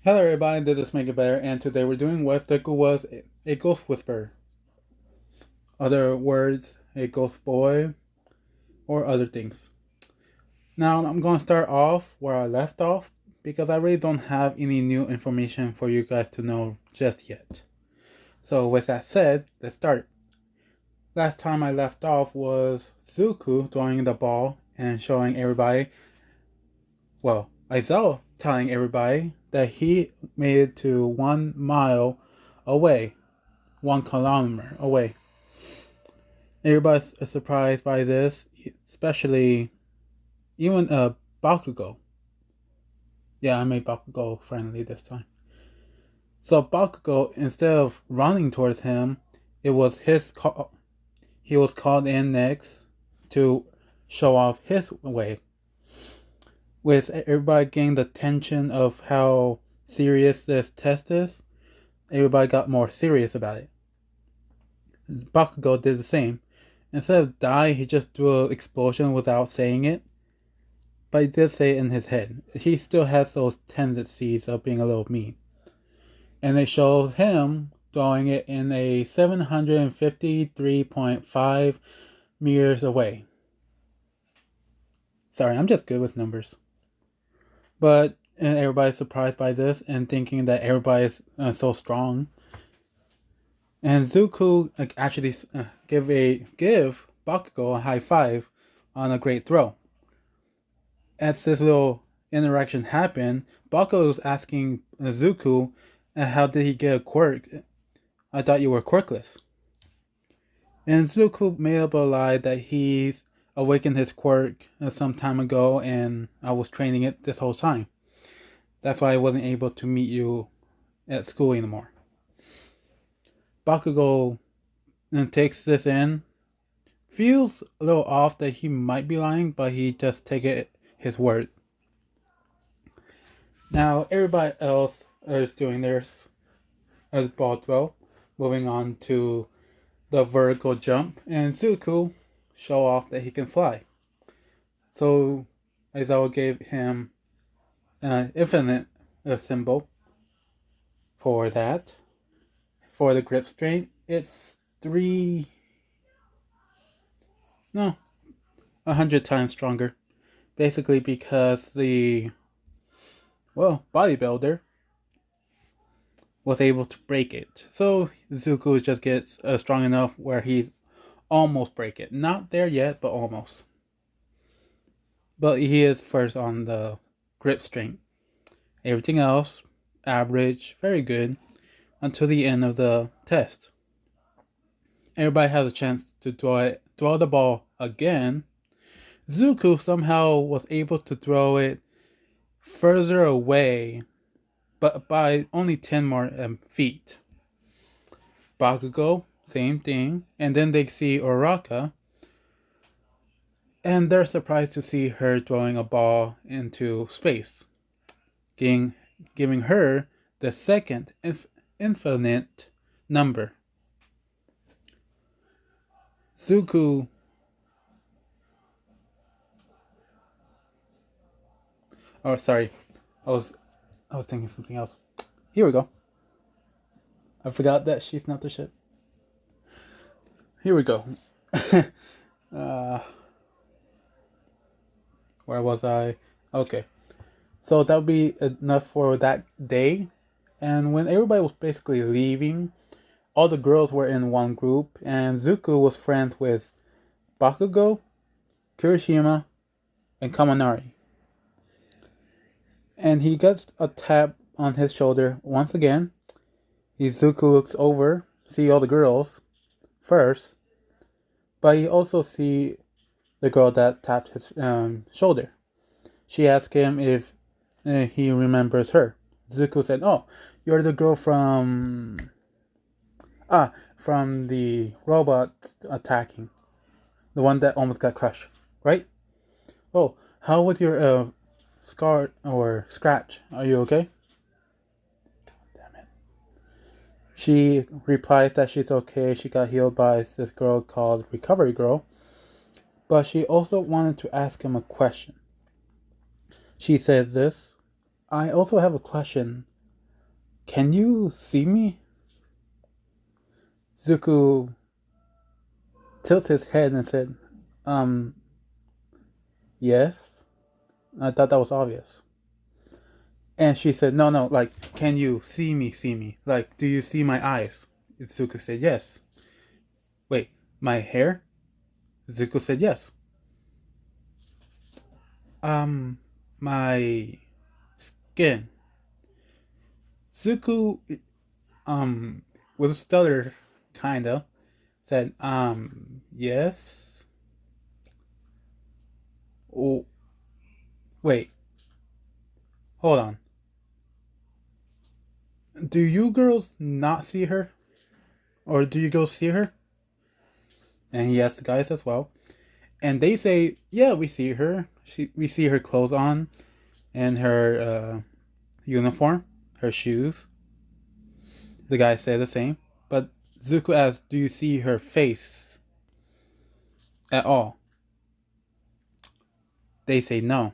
Hello everybody, this is Make It Better, and today we're doing what if deku was a ghost whisperer. Other words, a ghost boy, or other things. Now I'm going to start off where I left off because I really don't have any new information for you guys to know just yet. So with that said, let's start. Last time I left off was Zuko throwing the ball and showing everybody, well, Aizawa telling everybody that he made it to 1 mile away, 1 kilometer away. Everybody's surprised by this, especially even Bakugo. Yeah, I made Bakugo friendly this time. So Bakugo, instead of running towards him, it was his call. He was called in next to show off his way. With everybody getting the tension of how serious this test is, everybody got more serious about it. Bakugo did the same. Instead of die, he just threw an explosion without saying it. But he did say it in his head. He still has those tendencies of being a little mean. And it shows him throwing it in a 753.5 meters away. Sorry, I'm just good with numbers. But and everybody's surprised by this and thinking that everybody's so strong. And Zuko actually give Bakugo a high five on a great throw. As this little interaction happened, Bakugo was asking Zuko, how did he get a quirk? I thought you were quirkless. And Zuko made up a lie that he's awakened his quirk some time ago and I was training it this whole time. That's why I wasn't able to meet you at school anymore. Bakugo takes this in, feels a little off that he might be lying, but he just takes it his words. Now everybody else is doing theirs as ball throw, moving on to the vertical jump, and Zuko show off that he can fly. So Aizawa gave him an infinite symbol for that. For the grip strength, it's 100 times stronger. Basically because the, bodybuilder was able to break it. So Zuko just gets strong enough where he almost break it. Not there yet, but almost. But he is first on the grip strength. Everything else, average, very good, until the end of the test. Everybody has a chance to throw the ball again. Zuko somehow was able to throw it further away, but by only 10 more feet. Bakugo, same thing. And then they see Oraka, and they're surprised to see her throwing a ball into space, giving her the second infinite number. Zuko. Oh, sorry. I was thinking something else. Here we go. I forgot that she's not the ship. Here we go. uh, where was I? Okay. So that would be enough for that day. And when everybody was basically leaving, all the girls were in one group, and Zuko was friends with Bakugo, Kirishima, and Kaminari. And he gets a tap on his shoulder once again. Zuko looks over, see all the girls first, but he also see the girl that tapped his shoulder. She asked him if he remembers her. Zuko said, "Oh, you're the girl from the robot attacking, the one that almost got crushed, right? Oh, how was your scar or scratch? Are you okay?" Damn it. She replies that she's okay. She got healed by this girl called Recovery Girl, but she also wanted to ask him a question. She said this, "I also have a question. can you see me? Zuko tilts his head and said, um, yes. I thought that was obvious. And she said, no, no, like, can you see me? Like, do you see my eyes? Zuko said, yes. Wait, my hair? Zuko said, yes. Um, my skin. Zuko, with a stutter, kinda, said, yes. Oh, wait, hold on. Do you girls not see her? Or do you girls see her? And he asked the guys as well. And they say, yeah, we see her. We see her clothes on and her uniform, her shoes. The guys say the same. But Zuko asks, do you see her face at all? They say no.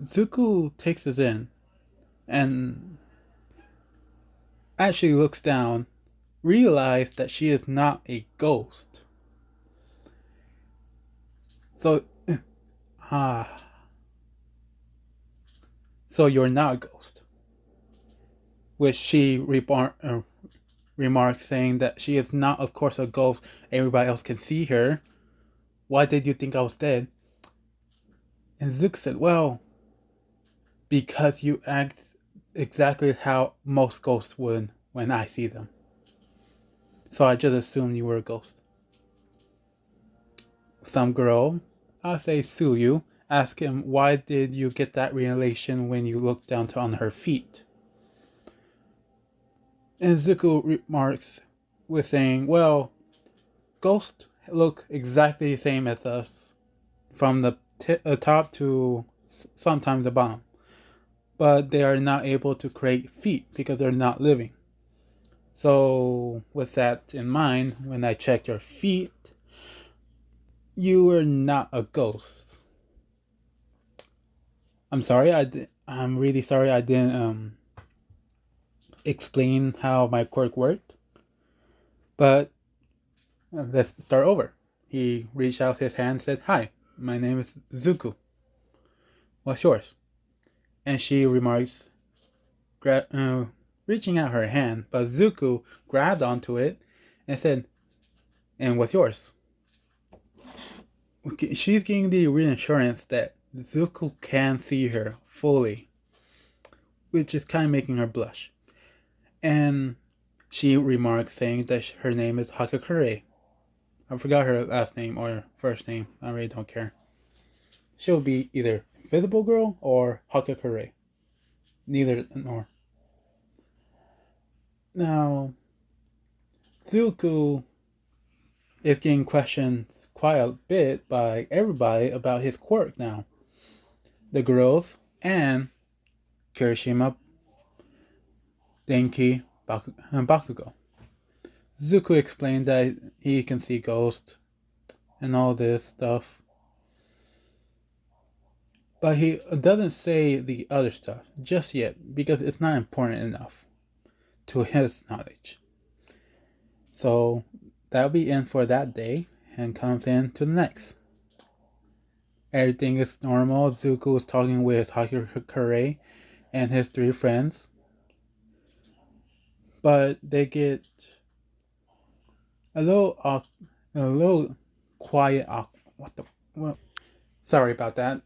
Zuko takes this in and actually looks down, realizes that she is not a ghost. So, ah, so you're not a ghost. Which she remarks, saying that she is not, of course, a ghost. Everybody else can see her. Why did you think I was dead? And Zook said, well, because you act exactly how most ghosts would when I see them. So I just assumed you were a ghost. Some girl, I'll say Suyu, asked him, why did you get that revelation when you looked down on her feet? And Zuko remarks with saying, well, ghosts look exactly the same as us from the top to sometimes the bottom. But they are not able to create feet because they're not living. So, with that in mind, when I checked your feet, you were not a ghost. I'm sorry, I'm really sorry I didn't explain how my quirk worked. But let's start over. He reached out his hand and said, hi, my name is Zuko. What's yours? And she remarks, reaching out her hand, but Zuko grabbed onto it and said, and what's yours? She's getting the reassurance that Zuko can see her fully, which is kind of making her blush. And she remarks saying that her name is Hakakure. I forgot her last name or first name. I really don't care. She'll be either Invisible Girl or Hakakure. Neither nor. Now, Zuko is getting questioned quite a bit by everybody about his quirk now. The girls and Kirishima, Denki, and Bakugo. Zuko explained that he can see ghosts and all this stuff. But he doesn't say the other stuff just yet because it's not important enough to his knowledge. So that'll be in for that day and comes in to the next. Everything is normal. Zuko is talking with Hakakure and his three friends. But they get a little quiet. What the? Well, sorry about that.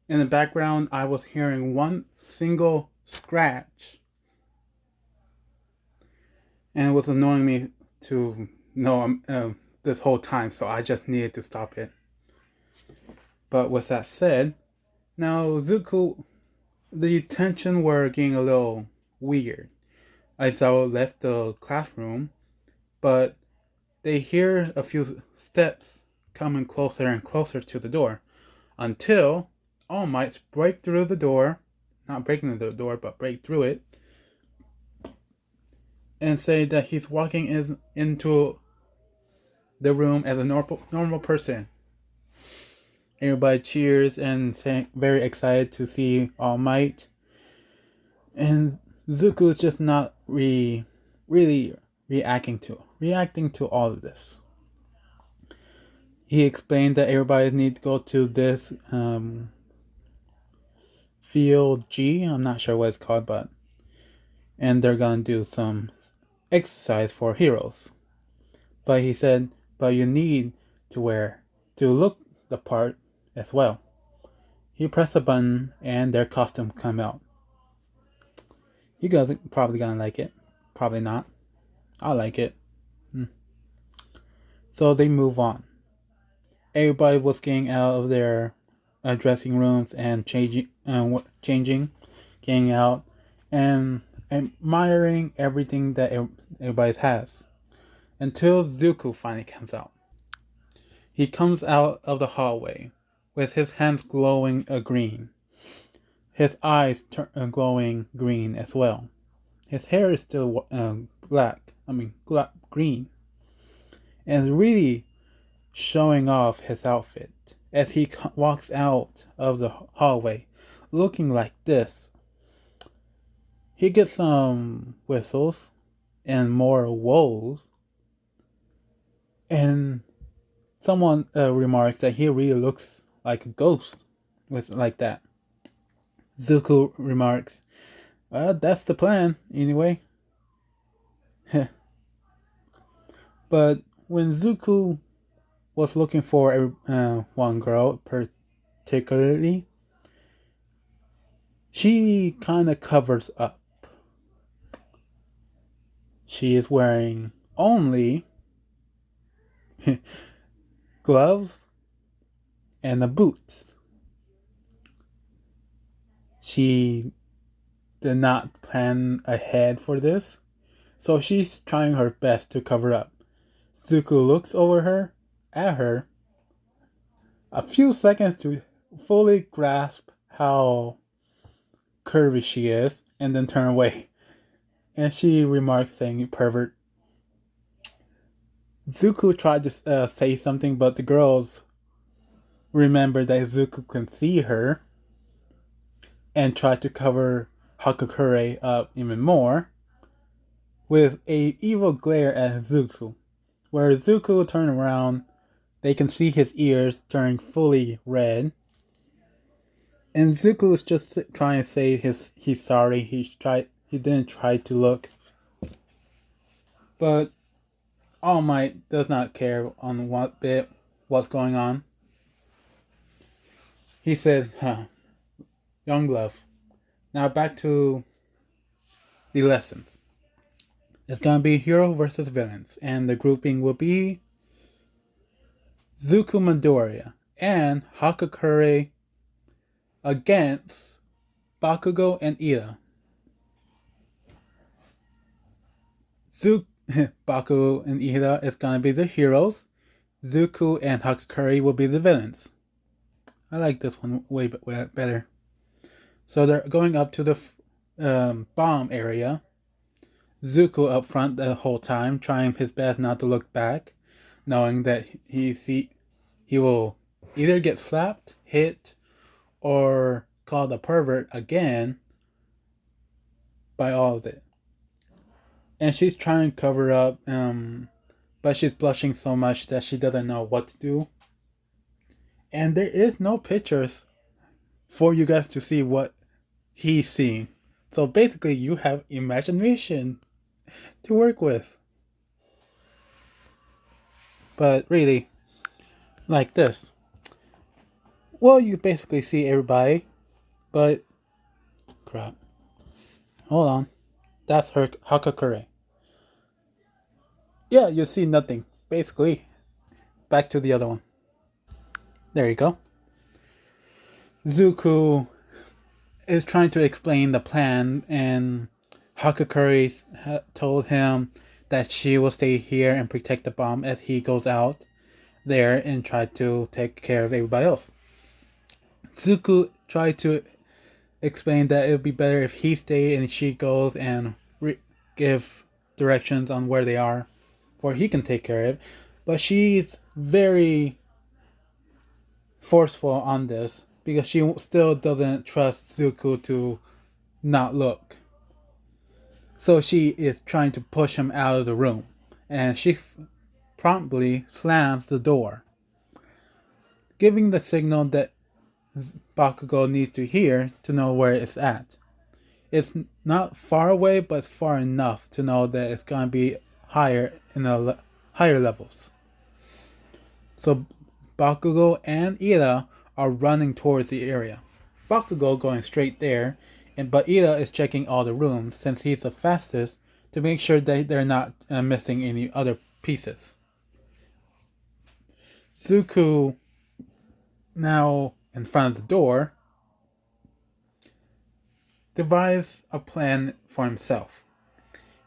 In the background, I was hearing one single scratch, and it was annoying me to know this whole time. So I just needed to stop it. But with that said, now Zuko, the tension were getting a little weird. Aizawa left the classroom, but they hear a few steps coming closer and closer to the door until All Might break through the door, not breaking the door, but break through it, and say that he's walking into the room as a normal person. Everybody cheers and very excited to see All Might. And Zuko is just not really reacting to all of this. He explained that everybody needs to go to this field G. I'm not sure what it's called, and they're gonna do some exercise for heroes. But he said, but you need to look the part as well. He pressed a button and their costume come out. You guys are probably gonna like it. Probably not. I like it. So they move on. Everybody was getting out of their dressing rooms and getting out, and admiring everything that everybody has. Until Zuko finally comes out. He comes out of the hallway with his hands glowing green. His eyes glowing green as well. His hair is still green. And really showing off his outfit as he walks out of the hallway looking like this. He gets some whistles and more woes. And someone remarks that he really looks like a ghost with like that. Zuko remarks, well, that's the plan, anyway. But when Zuko was looking for one girl particularly, she kind of covers up. She is wearing only gloves and a boot. She did not plan ahead for this, so she's trying her best to cover up. Zuko looks at her, a few seconds to fully grasp how curvy she is, and then turn away. And she remarks saying, pervert. Zuko tried to say something, but the girls remembered that Zuko can see her and tried to cover Hakakure up even more with a evil glare at Zuko. Where Zuko turned around, they can see his ears turning fully red. And Zuko is just trying to say he's sorry. He didn't try to look. But All Might does not care on what's going on. He said, young love. Now back to the lessons. It's gonna be hero versus villains, and the grouping will be Zuko Midoriya and Hakakure against Bakugo and Ida. Bakugo and Ida is gonna be the heroes. Zuko and Hakakure will be the villains. I like this one way better. So they're going up to the bomb area. Zuko up front the whole time, trying his best not to look back, knowing that he will either get slapped, hit, or called a pervert again by all of it. And she's trying to cover up, but she's blushing so much that she doesn't know what to do. And there is no pictures for you guys to see what he's seeing. So basically, you have imagination to work with. But really, like this. Well, you basically see everybody, but crap. Hold on. That's her Hakakure. Yeah, you see nothing. Basically, back to the other one. There you go. Zuko is trying to explain the plan, and Hakakure told him that she will stay here and protect the bomb as he goes out there and try to take care of everybody else. Zuko tried to explain that it would be better if he stayed and she goes and give directions on where they are, for he can take care of it. But she's very forceful on this because she still doesn't trust Zuko to not look. So she is trying to push him out of the room, and she promptly slams the door, giving the signal that Bakugo needs to hear to know where it's at. It's not far away, but it's far enough to know that it's going to be higher in the higher levels. So Bakugo and Ida are running towards the area. Bakugo going straight there, but Ida is checking all the rooms since he's the fastest to make sure that they're not missing any other pieces. Zuko, now in front of the door, devised a plan for himself.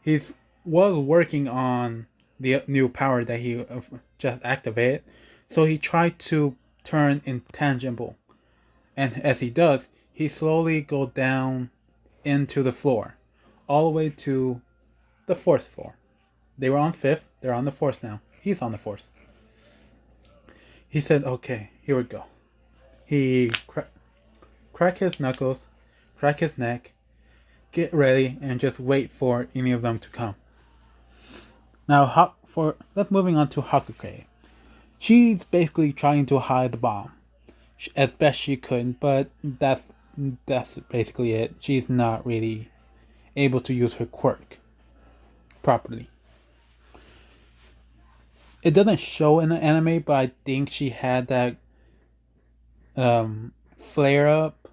He was working on the new power that he just activated, so he tried to turn intangible. And as he does, he slowly goes down into the floor, all the way to the fourth floor. They were on fifth, they're on the fourth now. He's on the fourth. He said, okay, here we go. He crack his knuckles, crack his neck, get ready, and just wait for any of them to come. Now, let's moving on to Hakuke. She's basically trying to hide the bomb as best she could, but that's basically it. She's not really able to use her quirk properly. It doesn't show in the anime, but I think she had that flare up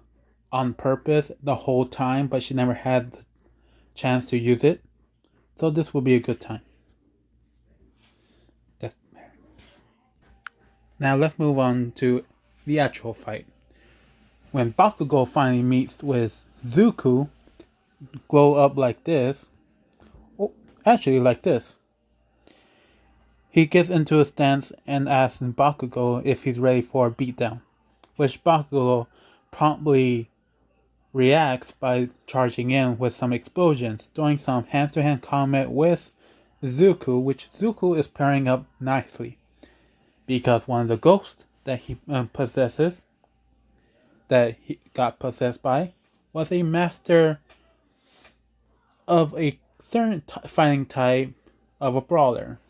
on purpose the whole time, but she never had the chance to use it. So this will be a good time. Now let's move on to the actual fight. When Bakugo finally meets with Zuko, glow up like this, actually like this. He gets into a stance and asks Bakugo if he's ready for a beatdown, which Bakugo promptly reacts by charging in with some explosions, doing some hand-to-hand combat with Zuko, which Zuko is pairing up nicely. Because one of the ghosts that he possesses, that he got possessed by, was a master of a certain fighting type of a brawler,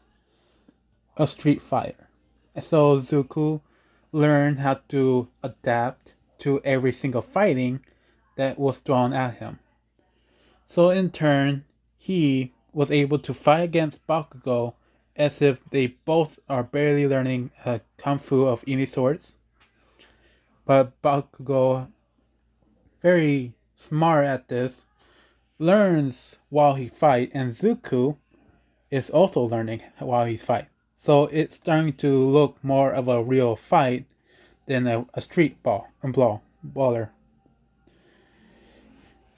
a street fighter. And so Zuko learned how to adapt to every single fighting that was thrown at him. So in turn, he was able to fight against Bakugo as if they both are barely learning kung fu of any sorts. But Bakugo, very smart at this, learns while he fights, and Zuko is also learning while he fights. So it's starting to look more of a real fight than a street baller.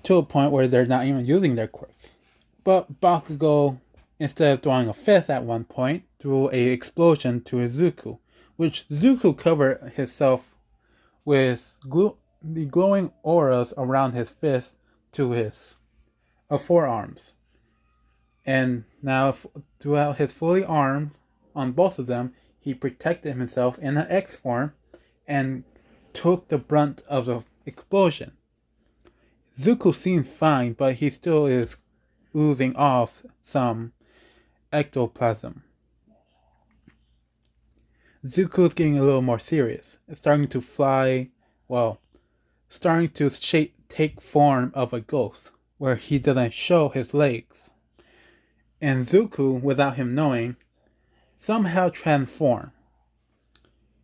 To a point where they're not even using their quirks. But Bakugo, instead of throwing a fist at one point, threw an explosion to Zuko, which Zuko covered himself with the glowing auras around his fist to his forearms. And now, throughout his fully armed on both of them, he protected himself in an X form and took the brunt of the explosion. Zuko seems fine, but he still is oozing off some ectoplasm. Zuko's getting a little more serious. It's starting to fly, starting to take form of a ghost, where he doesn't show his legs. And Zuko, without him knowing, somehow transforms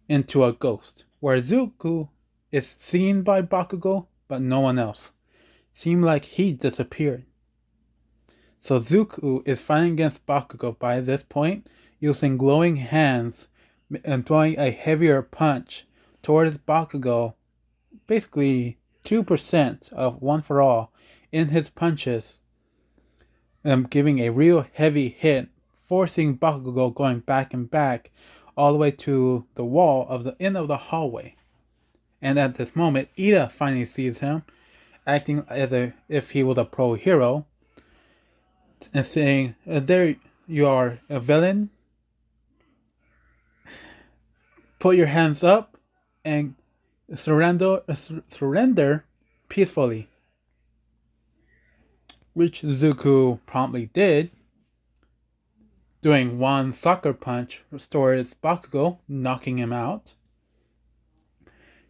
into a ghost, where Zuko is seen by Bakugo, but no one else. Seemed like he disappeared. So Zuko is fighting against Bakugo by this point, using glowing hands and throwing a heavier punch towards Bakugo, basically 2% of one for all in his punches, giving a real heavy hit, forcing Bakugo going back and back all the way to the wall of the end of the hallway. And at this moment, Ida finally sees him, acting as if he was a pro hero, and saying, there you are, a villain. Put your hands up and surrender peacefully. which Zuko promptly did, doing one sucker punch towards Bakugo, knocking him out.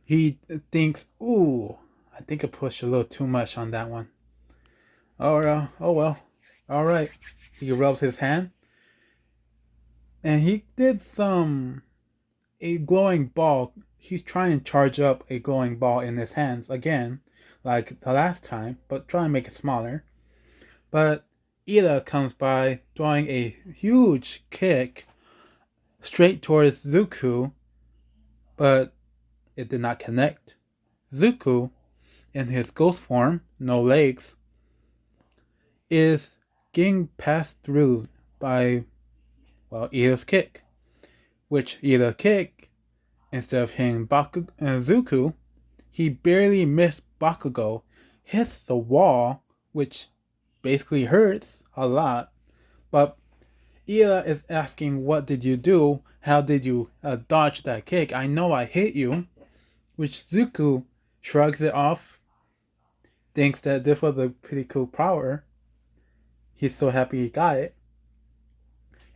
He thinks, ooh, I think I pushed a little too much on that one. Oh well. Alright. He rubs his hand. And he did a glowing ball. He's trying to charge up a glowing ball in his hands again, like the last time, but try and make it smaller. But Ida comes by, throwing a huge kick straight towards Zuko, but it did not connect. Zuko, in his ghost form, no legs, is getting passed through by, well, Ida's kick. Which Ida's kick, instead of hitting Zuko, he barely missed Bakugo, hits the wall, which basically hurts a lot. But Ida is asking, what did you do? How did you dodge that kick? I know I hit you. Which Zuko shrugs it off, thinks that this was a pretty cool power. He's so happy he got it.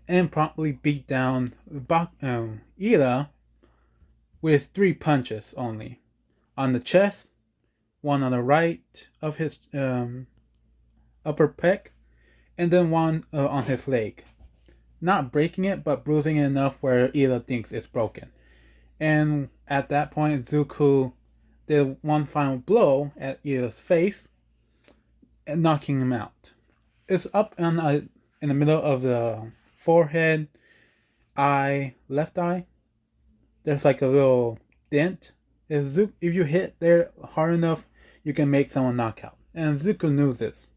And promptly beat down Ida with 3 punches only. On the chest, one on the right of his upper pec, and then one on his leg. Not breaking it, but bruising it enough where Ida thinks it's broken. And at that point, Zuko did one final blow at Ida's face, and knocking him out. It's up in the middle of the forehead, left eye. There's like a little dent. If you hit there hard enough, you can make someone knock out. And Zuko knew this.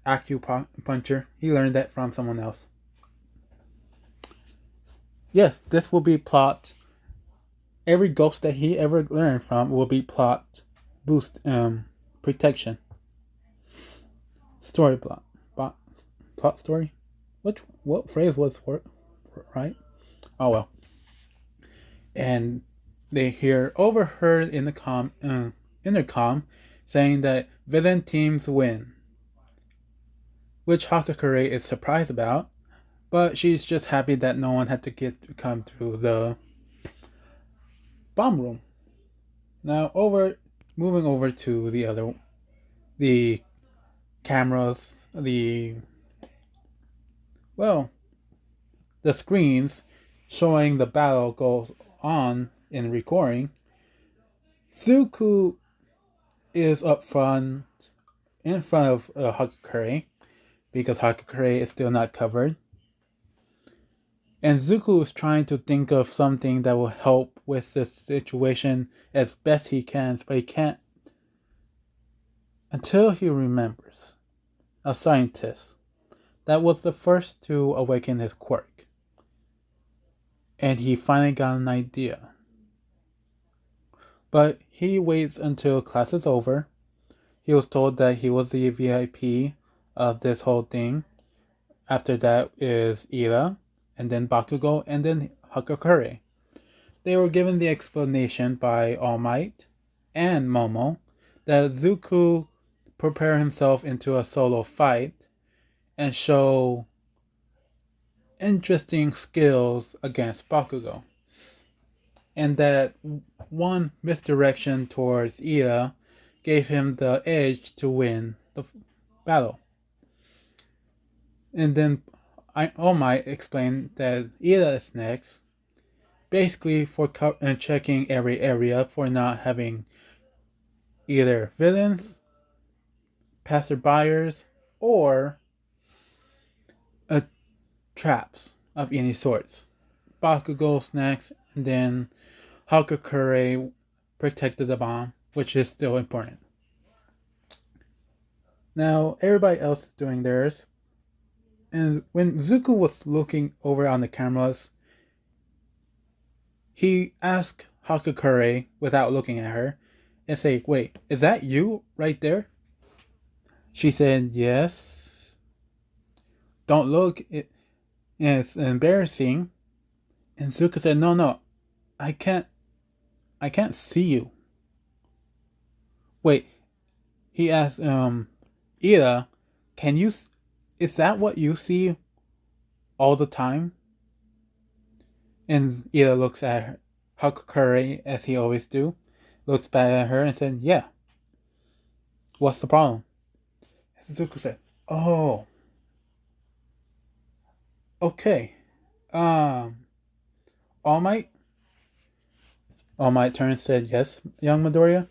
Acupuncture. He learned that from someone else. Yes, this will be plot. Every ghost that he ever learned from will be plot boost protection. Story plot. Plot story? What phrase was right? Oh well. And they hear overheard in the intercom saying that villain teams win, which Hakakure is surprised about, but she's just happy that no one had to come through the bomb room. Now moving over to the cameras, the screens showing the battle goes on in recording. Zuko is up front, in front of Hakakure, because Hakakure is still not covered. And Zuko is trying to think of something that will help with this situation as best he can, but he can't until he remembers a scientist that was the first to awaken his quirk. And he finally got an idea. But he waits until class is over. He was told that he was the VIP of this whole thing. After that is Ira, and then Bakugo, and then Hakakure. They were given the explanation by All Might and Momo that Zuko prepare himself into a solo fight and show interesting skills against Bakugo. And that one misdirection towards Ida gave him the edge to win the battle. And then All Might explained that Ida is next, basically for checking every area for not having either villains, passerbyers, or traps of any sorts. Bakugo's next, and then Hakakure protected the bomb, which is still important. Now, everybody else is doing theirs. And when Zuko was looking over on the cameras, he asked Hakakure without looking at her and say, "Wait, is that you right there?" She said, "Yes." "Don't look, it's embarrassing." And Zuko said, No, I can't see you." "Wait," he asked Ida, can you? Is that what you see all the time? And Ida looks at her, Hakakuri as he always do, looks back at her and said, "Yeah. What's the problem?" Suzuku said, "Oh, okay. Um, All Might." All Might turned and said, "Yes, young Midoriya."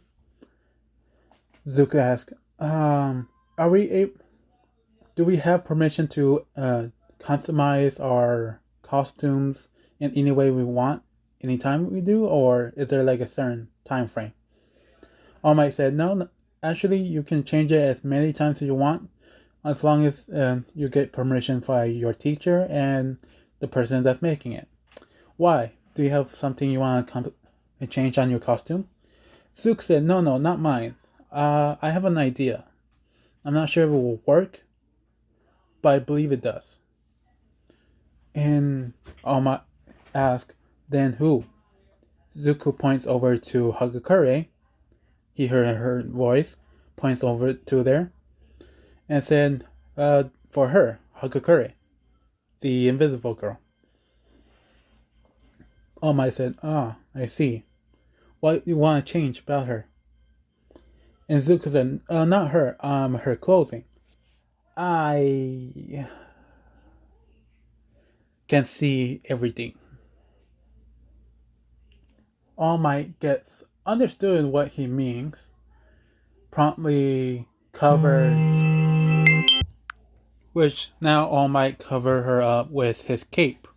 Zuko asked, "Are we able? Do we have permission to customize our costumes in any way we want, anytime we do, or is there like a certain time frame?" All Might said, "No, actually, you can change it as many times as you want, as long as you get permission by your teacher and the person that's making it." "Why? Do you have something you want to change on your costume?" Zook said, "No, no, not mine. I have an idea. I'm not sure if it will work, but I believe it does." And Alma asked, "Then who?" Zuko points over to Hagakure. He heard her voice, points over to there, and said, "For her, Hagakure, the invisible girl." Alma said, "Ah, I see. What you want to change about her?" And Zuko said, "Not her, her clothing. I can see everything." All Might gets understood what he means, promptly covered, which now All Might cover her up with his cape.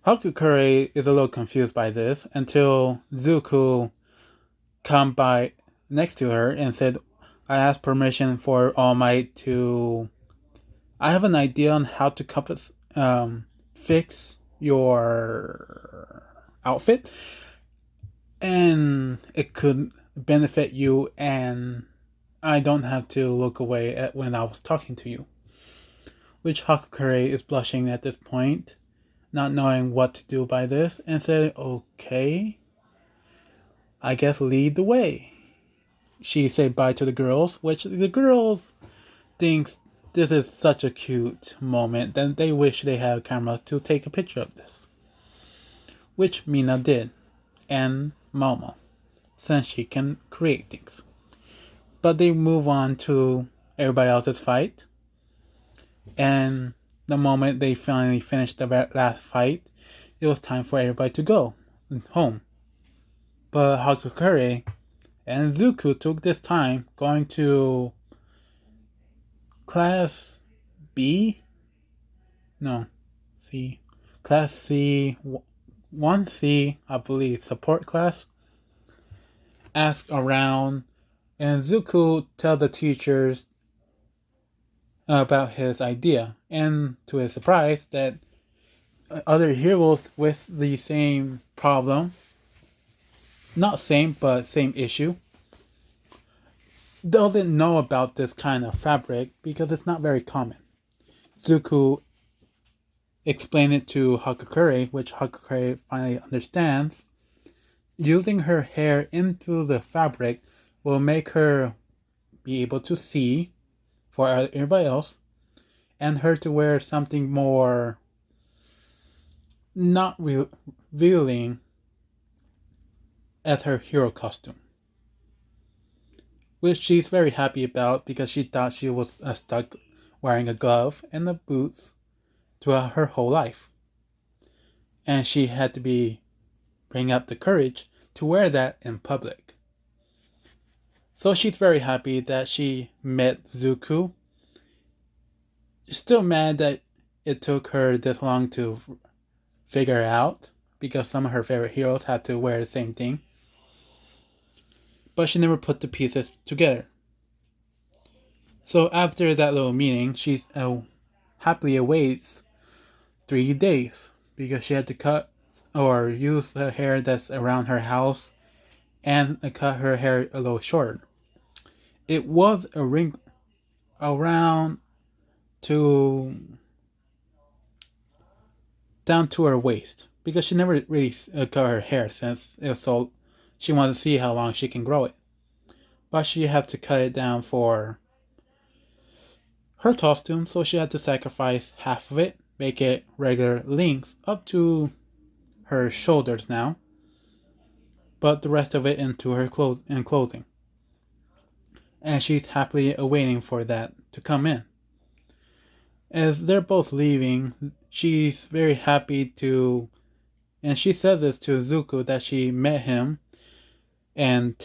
Hakukuri is a little confused by this until Zuko come by next to her and said, "I asked permission for All Might to. I have an idea on how to fix your outfit, and it could benefit you, and I don't have to look away at when I was talking to you." Which Hakakure is blushing at this point, not knowing what to do by this, and said, "Okay, I guess lead the way." She said bye to the girls, which the girls think this is such a cute moment that they wish they had cameras to take a picture of this. Which Mina did, and Mama, since she can create things. But they move on to everybody else's fight, and the moment they finally finished the last fight, it was time for everybody to go home. But Hakakure and Zuko took this time going to class B? No, C. Class C, 1C, I believe, support class. Ask around, and Zuko tell the teachers about his idea, and to his surprise, that other heroes with the same problem, not same, but same issue, doesn't know about this kind of fabric because it's not very common. Zuko explained it to Hakakure, which Hakakure finally understands. Using her hair into the fabric will make her be able to see for everybody else, and her to wear something more not revealing as her hero costume, which she's very happy about because she thought she was stuck wearing a glove and the boots throughout her whole life, and she had to bring up the courage to wear that in public. So she's very happy that she met Zuko. Still mad that it took her this long to figure it out because some of her favorite heroes had to wear the same thing. But she never put the pieces together. So after that little meeting, she happily awaits 3 days because she had to cut or use the hair that's around her house and cut her hair a little shorter. It was a ring around to down to her waist because she never really cut her hair since it was so she wanted to see how long she can grow it. But she had to cut it down for her costume, so she had to sacrifice half of it, make it regular length up to her shoulders now, but the rest of it into her clothing. And she's happily awaiting for that to come in. As they're both leaving, she's very happy to, and she says this to Zuko, that she met him and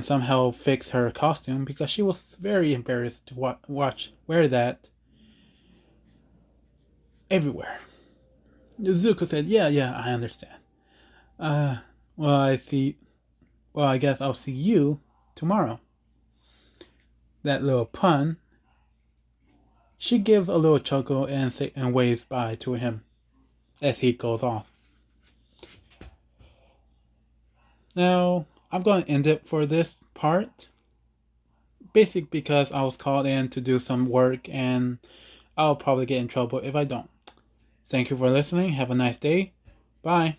somehow fix her costume, because she was very embarrassed to wear that everywhere. Zuko said, "Yeah, I understand. Well, I see. Well, I guess I'll see you tomorrow." That little pun. She gives a little chuckle and waves bye to him as he goes off. Now, I'm going to end it for this part. Basically because I was called in to do some work and I'll probably get in trouble if I don't. Thank you for listening. Have a nice day. Bye.